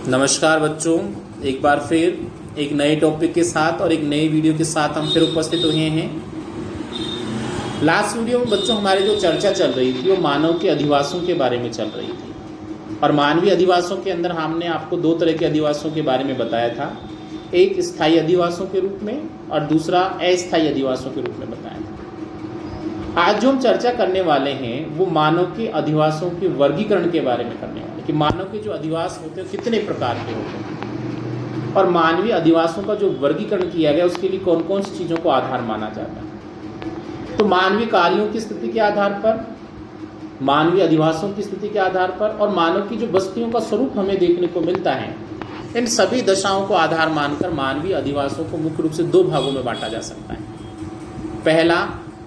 नमस्कार बच्चों, एक बार फिर एक नए टॉपिक के साथ और एक नई वीडियो के साथ हम फिर उपस्थित हुए हैं। लास्ट वीडियो में बच्चों हमारी जो चर्चा चल रही थी वो मानव के अधिवासों के बारे में चल रही थी और मानवीय अधिवासों के अंदर हमने आपको दो तरह के अधिवासों के बारे में बताया था, एक स्थायी अधिवासों के रूप में और दूसरा अस्थायी अधिवासों के रूप में बताया था। आज जो हम चर्चा करने वाले हैं वो मानव के अधिवासों के वर्गीकरण के बारे में करने वाले कि मानव के जो अधिवास होते हैं कितने प्रकार के होते हैं और मानवीय अधिवासों का जो वर्गीकरण किया गया उसके लिए कौन कौन सी चीज़ों को आधार माना जाता है। तो मानवीय कार्यों की स्थिति के आधार पर, मानवीय अधिवासों की स्थिति के आधार पर और मानव की जो बस्तियों का स्वरूप हमें देखने को मिलता है, इन सभी दशाओं को आधार मानकर मानवीय अधिवासों को मुख्य रूप से दो भागों में बांटा जा सकता है। पहला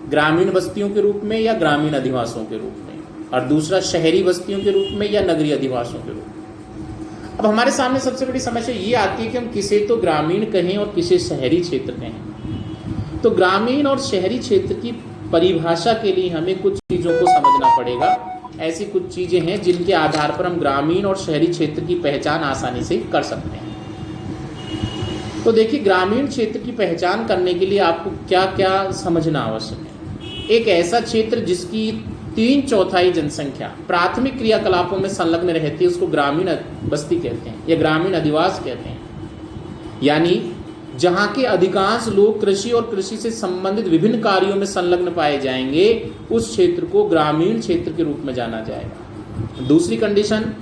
ग्रामीण बस्तियों के रूप में या ग्रामीण अधिवासों के रूप में और दूसरा शहरी बस्तियों के रूप में या नगरीय अधिवासों के रूप में। अब हमारे सामने सबसे बड़ी समस्या ये आती है कि हम किसे तो ग्रामीण कहें और किसे शहरी क्षेत्र कहें। तो ग्रामीण और शहरी क्षेत्र की परिभाषा के लिए हमें कुछ चीज़ों को समझना पड़ेगा। ऐसी कुछ चीज़ें हैं जिनके आधार पर हम ग्रामीण और शहरी क्षेत्र की पहचान आसानी से कर सकते हैं। तो देखिए, ग्रामीण क्षेत्र की पहचान करने के लिए आपको क्या क्या समझना आवश्यक है। एक ऐसा क्षेत्र जिसकी 3/4 जनसंख्या प्राथमिक क्रियाकलापों में संलग्न रहती है उसको ग्रामीण बस्ती कहते हैं या ग्रामीण अधिवास कहते हैं। यानी जहाँ के अधिकांश लोग कृषि और कृषि से संबंधित विभिन्न कार्यों में संलग्न पाए जाएंगे, उस क्षेत्र को ग्रामीण क्षेत्र के रूप में जाना जाएगा। दूसरी कंडीशन,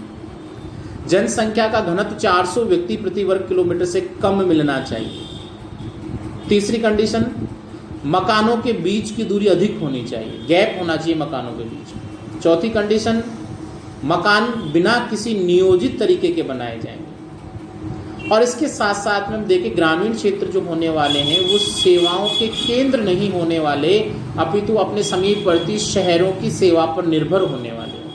जनसंख्या का घनत्व 400 व्यक्ति प्रति वर्ग किलोमीटर से कम मिलना चाहिए। तीसरी कंडीशन, मकानों के बीच की दूरी अधिक होनी चाहिए, गैप होना चाहिए मकानों के बीच। चौथी कंडीशन, मकान बिना किसी नियोजित तरीके के बनाए जाएंगे। और इसके साथ साथ में हम देखें, ग्रामीण क्षेत्र जो होने वाले हैं वो सेवाओं के केंद्र नहीं होने वाले, अपितु अपने समीपवर्ती शहरों की सेवा पर निर्भर होने वाले।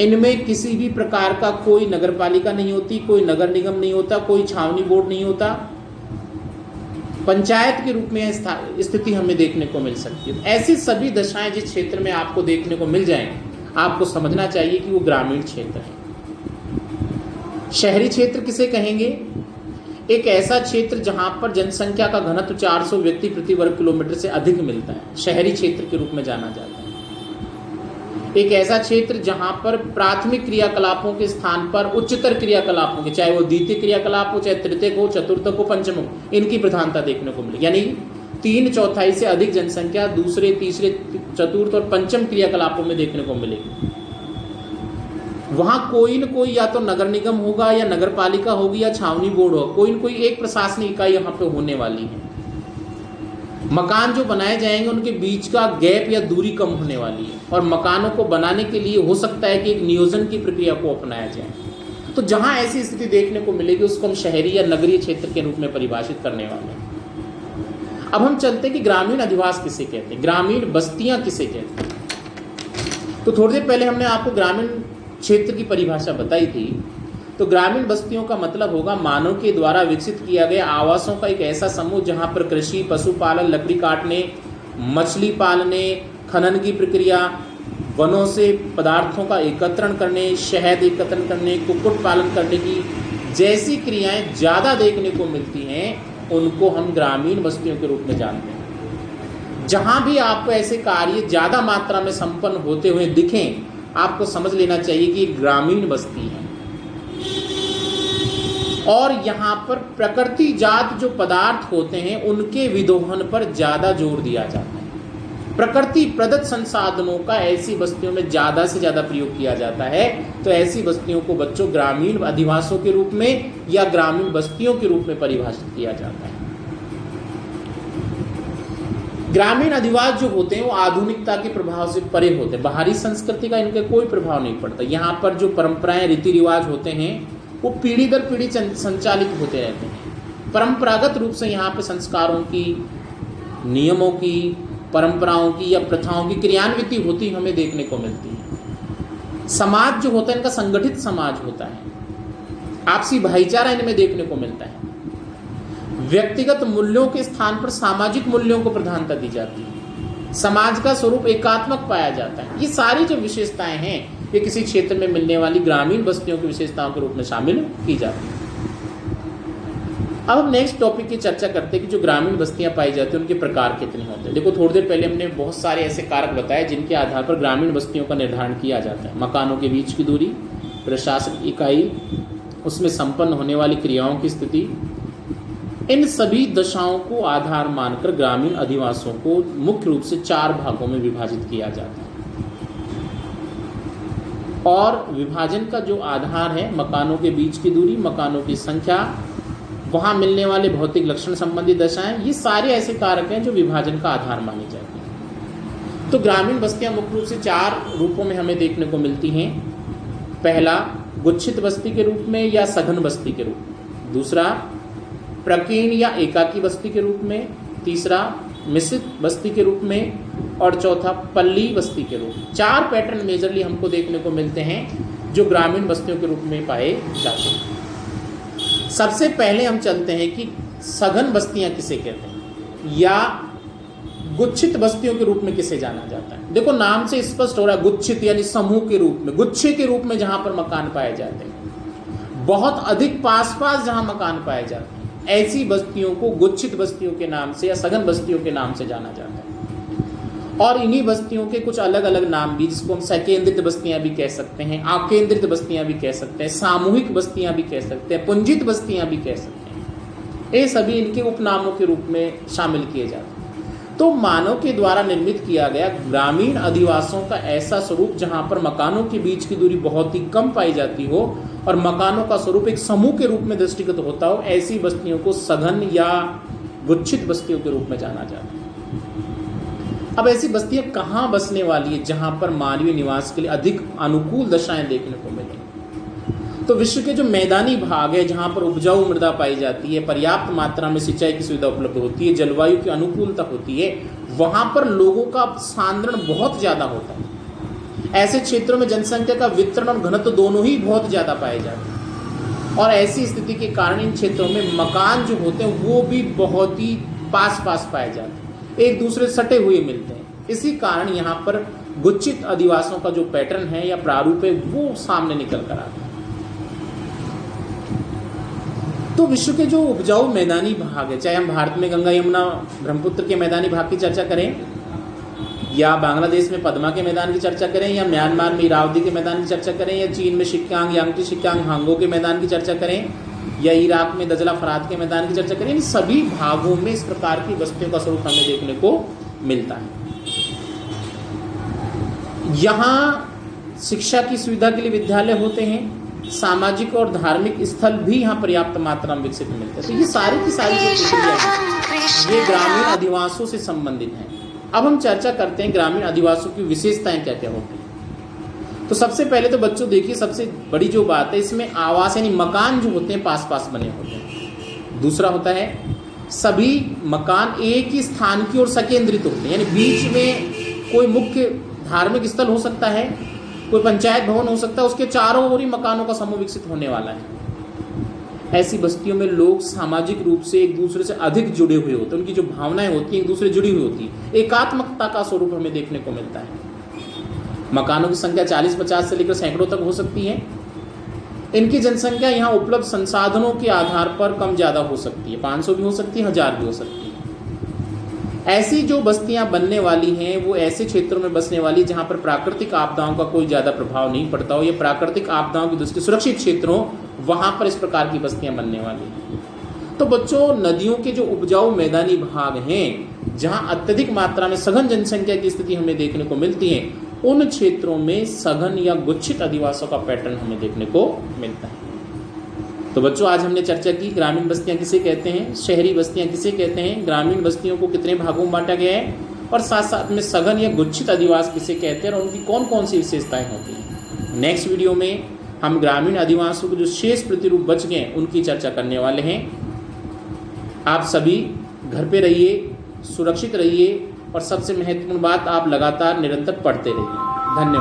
इनमें किसी भी प्रकार का कोई नगरपालिका नहीं होती, कोई नगर निगम नहीं होता, कोई छावनी बोर्ड नहीं होता, पंचायत के रूप में स्थिति हमें देखने को मिल सकती है। ऐसी सभी दशाएं जिस क्षेत्र में आपको देखने को मिल जाएं, आपको समझना चाहिए कि वो ग्रामीण क्षेत्र है। शहरी क्षेत्र किसे कहेंगे? एक ऐसा क्षेत्र जहां पर जनसंख्या का घनत्व 400 व्यक्ति प्रति वर्ग किलोमीटर से अधिक मिलता है, शहरी क्षेत्र के रूप में जाना जाता है। एक ऐसा क्षेत्र जहां पर प्राथमिक क्रियाकलापों के स्थान पर उच्चतर क्रियाकलापों के, चाहे वो द्वितीय क्रियाकलाप हो, चाहे तृतीयक हो, चतुर्थक हो, पंचम हो, इनकी प्रधानता देखने को मिलेगी। यानी 3/4 से अधिक जनसंख्या दूसरे, तीसरे, चतुर्थ और पंचम क्रियाकलापों में देखने को मिलेगी। वहां कोई न कोई या तो नगर निगम होगा या नगर पालिका होगी या छावनी बोर्ड होगा, कोई न कोई एक प्रशासनिक इकाई यहाँ पे होने वाली है। मकान जो बनाए जाएंगे उनके बीच का गैप या दूरी कम होने वाली है और मकानों को बनाने के लिए हो सकता है कि एक नियोजन की प्रक्रिया को अपनाया जाए। तो जहां ऐसी स्थिति देखने को मिलेगी उसको हम शहरी या नगरीय क्षेत्र के रूप में परिभाषित करने वाले हैं। अब हम चलते हैं कि ग्रामीण अधिवास किसे कहते हैं, ग्रामीण बस्तियां किसे कहते हैं। तो थोड़ी देर पहले हमने आपको ग्रामीण क्षेत्र की परिभाषा बताई थी। तो ग्रामीण बस्तियों का मतलब होगा मानव के द्वारा विकसित किया गया आवासों का एक ऐसा समूह जहां पर कृषि, पशुपालन, लकड़ी काटने, मछली पालने, खनन की प्रक्रिया, वनों से पदार्थों का एकत्रण करने, शहद एकत्रण करने, कुक्कुट पालन करने की जैसी क्रियाएं ज़्यादा देखने को मिलती हैं, उनको हम ग्रामीण बस्तियों के रूप में जानते हैं। जहाँ भी आपको ऐसे कार्य ज़्यादा मात्रा में संपन्न होते हुए दिखें, आपको समझ लेना चाहिए कि ग्रामीण बस्ती है। और यहाँ पर प्रकृति जात जो पदार्थ होते हैं उनके विदोहन पर ज़्यादा जोर दिया जाता है। प्रकृति प्रदत्त संसाधनों का ऐसी बस्तियों में ज़्यादा से ज़्यादा प्रयोग किया जाता है। तो ऐसी बस्तियों को बच्चों ग्रामीण अधिवासों के रूप में या ग्रामीण बस्तियों के रूप में परिभाषित किया जाता है। ग्रामीण अधिवास जो होते हैं वो आधुनिकता के प्रभाव से परे होते हैं, बाहरी संस्कृति का इनके कोई प्रभाव नहीं पड़ता। यहाँ पर जो परंपराएं, रीति रिवाज होते हैं वो पीढ़ी दर पीढ़ी संचालित होते रहते हैं। परंपरागत रूप से यहाँ पे संस्कारों की, नियमों की, परंपराओं की या प्रथाओं की क्रियान्विति होती हमें देखने को मिलती है। समाज जो होता है इनका संगठित समाज होता है, आपसी भाईचारा इनमें देखने को मिलता है। व्यक्तिगत मूल्यों के स्थान पर सामाजिक मूल्यों को प्रधानता दी जाती है। समाज का स्वरूप एकात्मक पाया जाता है। ये सारी जो विशेषताएं हैं ये किसी क्षेत्र में मिलने वाली ग्रामीण बस्तियों की विशेषताओं के रूप में शामिल की जाती है। अब हम नेक्स्ट टॉपिक की चर्चा करते हैं कि जो ग्रामीण बस्तियां पाई जाती हैं उनके प्रकार कितने होते हैं। देखो, थोड़ी देर पहले हमने बहुत सारे ऐसे कारक बताए जिनके आधार पर ग्रामीण बस्तियों का निर्धारण किया जाता है। मकानों के बीच की दूरी, प्रशासनिक इकाई, उसमें संपन्न होने वाली क्रियाओं की स्थिति, इन सभी दशाओं को आधार मानकर ग्रामीण अधिवासों को मुख्य रूप से 4 भागों में विभाजित किया जाता है। और विभाजन का जो आधार है, मकानों के बीच की दूरी, मकानों की संख्या, वहां मिलने वाले भौतिक लक्षण संबंधी दशाएं, ये सारे ऐसे कारक हैं जो विभाजन का आधार माने जाते हैं। तो ग्रामीण बस्तियां मुख्य रूप से 4 रूपों में हमें देखने को मिलती हैं। पहला, गुच्छित बस्ती के रूप में या सघन बस्ती के रूप में। दूसरा, प्रकीर्ण या एकाकी बस्ती के रूप में। तीसरा, मिश्रित बस्ती के रूप में। और चौथा, पल्ली बस्ती के रूप में। 4 पैटर्न मेजरली हमको देखने को मिलते हैं जो ग्रामीण बस्तियों के रूप में पाए जाते हैं। सबसे पहले हम चलते हैं कि सघन बस्तियां किसे कहते हैं या गुच्छित बस्तियों के रूप में किसे जाना जाता है। देखो, नाम से स्पष्ट हो रहा है, गुच्छित यानी समूह के रूप में, गुच्छे के रूप में जहां पर मकान पाए जाते हैं, बहुत अधिक पास पास जहां मकान पाए जाते हैं, ऐसी बस्तियों को गुच्छित बस्तियों के नाम से या सघन बस्तियों के नाम से जाना जाता है। और इन्हीं बस्तियों के कुछ अलग अलग नाम भी, जिसको हम सकेंद्रित बस्तियां भी कह सकते हैं, आकेंद्रित बस्तियां भी कह सकते हैं, सामूहिक बस्तियां भी कह सकते हैं, पुंजित बस्तियां भी कह सकते हैं। ये सभी इनके उपनामों के रूप में शामिल किए जाते हैं। तो मानव के द्वारा निर्मित किया गया ग्रामीण अधिवासों का ऐसा स्वरूप जहां पर मकानों के बीच की दूरी बहुत ही कम पाई जाती हो और मकानों का स्वरूप एक समूह के रूप में दृष्टिगत होता हो, ऐसी बस्तियों को सघन या गुच्छित बस्तियों के रूप में जाना जाता है। अब ऐसी बस्तियां कहाँ बसने वाली है जहां पर मानवीय निवास के लिए अधिक अनुकूल दशाएं देखने को मिलेंगी? तो विश्व के जो मैदानी भाग है, जहां पर उपजाऊ मृदा पाई जाती है, पर्याप्त मात्रा में सिंचाई की सुविधा उपलब्ध होती है, जलवायु की अनुकूलता होती है, वहां पर लोगों का सांद्रण बहुत ज्यादा होता है। ऐसे क्षेत्रों में जनसंख्या का वितरण और घनत्व दोनों ही बहुत ज्यादा पाए जाते हैं। और ऐसी स्थिति के कारण इन क्षेत्रों में मकान जो होते हैं वो भी बहुत ही पास पास पाए जाते हैं, एक दूसरे सटे हुए मिलते हैं। इसी कारण यहाँ पर गुच्छित अधिवासों का जो पैटर्न है या प्रारूप है वो सामने निकल कर आता है। तो विश्व के जो उपजाऊ मैदानी भाग है, चाहे हम भारत में गंगा यमुना ब्रह्मपुत्र के मैदानी भाग की चर्चा करें, या बांग्लादेश में पद्मा के मैदान की चर्चा करें, या म्यांमार में इरावदी के मैदान की चर्चा करें, या चीन में शिक्यांग यांगटी शिक्यांग हांगो के मैदान की चर्चा करें, या इराक में दजला फरात के मैदान की चर्चा करें, इन सभी भागों में इस प्रकार की बस्तियों का स्वरूप हमें देखने को मिलता है। यहाँ शिक्षा की सुविधा के लिए विद्यालय होते हैं, सामाजिक और धार्मिक स्थल भी यहाँ पर्याप्त मात्रा में विकसित मिलते हैं। तो ये सारी की सारी जो प्रक्रिया है ये ग्रामीण अधिवासों से संबंधित है। अब हम चर्चा करते हैं ग्रामीण अधिवासों की विशेषताएं क्या क्या होती हैं। तो सबसे पहले तो बच्चों देखिए, सबसे बड़ी जो बात है इसमें आवास यानी मकान जो होते हैं पास पास बने होते हैं। दूसरा होता है सभी मकान एक ही स्थान की ओर सकेंद्रित होते हैं, यानी बीच में कोई मुख्य धार्मिक स्थल हो सकता है, कोई पंचायत भवन हो सकता है, उसके चारों ओर ही मकानों का समूह विकसित होने वाला है। ऐसी बस्तियों में लोग सामाजिक रूप से एक दूसरे से अधिक जुड़े हुए होते हैं, उनकी जो भावनाएं होती हैं एक दूसरे जुड़ी हुई होती है, एकात्मकता का स्वरूप हमें देखने को मिलता है। मकानों की संख्या 40-50 से लेकर सैकड़ों तक हो सकती है। इनकी जनसंख्या यहाँ उपलब्ध संसाधनों के आधार पर कम ज़्यादा हो सकती है, 500 भी हो सकती है, 1000 भी हो सकती है। ऐसी जो बस्तियां बनने वाली हैं वो ऐसे क्षेत्रों में बसने वाली जहां पर प्राकृतिक आपदाओं का कोई ज़्यादा प्रभाव नहीं पड़ता हो, या प्राकृतिक आपदाओं की दृष्टि सुरक्षित क्षेत्र हो, वहां पर इस प्रकार की बस्तियां बनने वाली हैं। तो बच्चों, नदियों के जो उपजाऊ मैदानी भाग हैं जहां अत्यधिक मात्रा में सघन जनसंख्या की स्थिति हमें देखने को मिलती है, उन क्षेत्रों में सघन या गुच्छित अधिवासों का पैटर्न हमें देखने को मिलता है। तो बच्चों, आज हमने चर्चा की ग्रामीण बस्तियां किसे कहते हैं, शहरी बस्तियां किसे कहते हैं, ग्रामीण बस्तियों को कितने भागों में बांटा गया है, और साथ साथ में सघन या गुच्छित अधिवास किसे कहते हैं और उनकी कौन कौन सी विशेषताएं होती हैं। नेक्स्ट वीडियो में हम ग्रामीण अधिवासों के जो शेष प्रतिरूप बच गए उनकी चर्चा करने वाले हैं। आप सभी घर पे रहिए, सुरक्षित रहिए, और सबसे महत्वपूर्ण बात, आप लगातार निरंतर पढ़ते रहिए। धन्यवाद।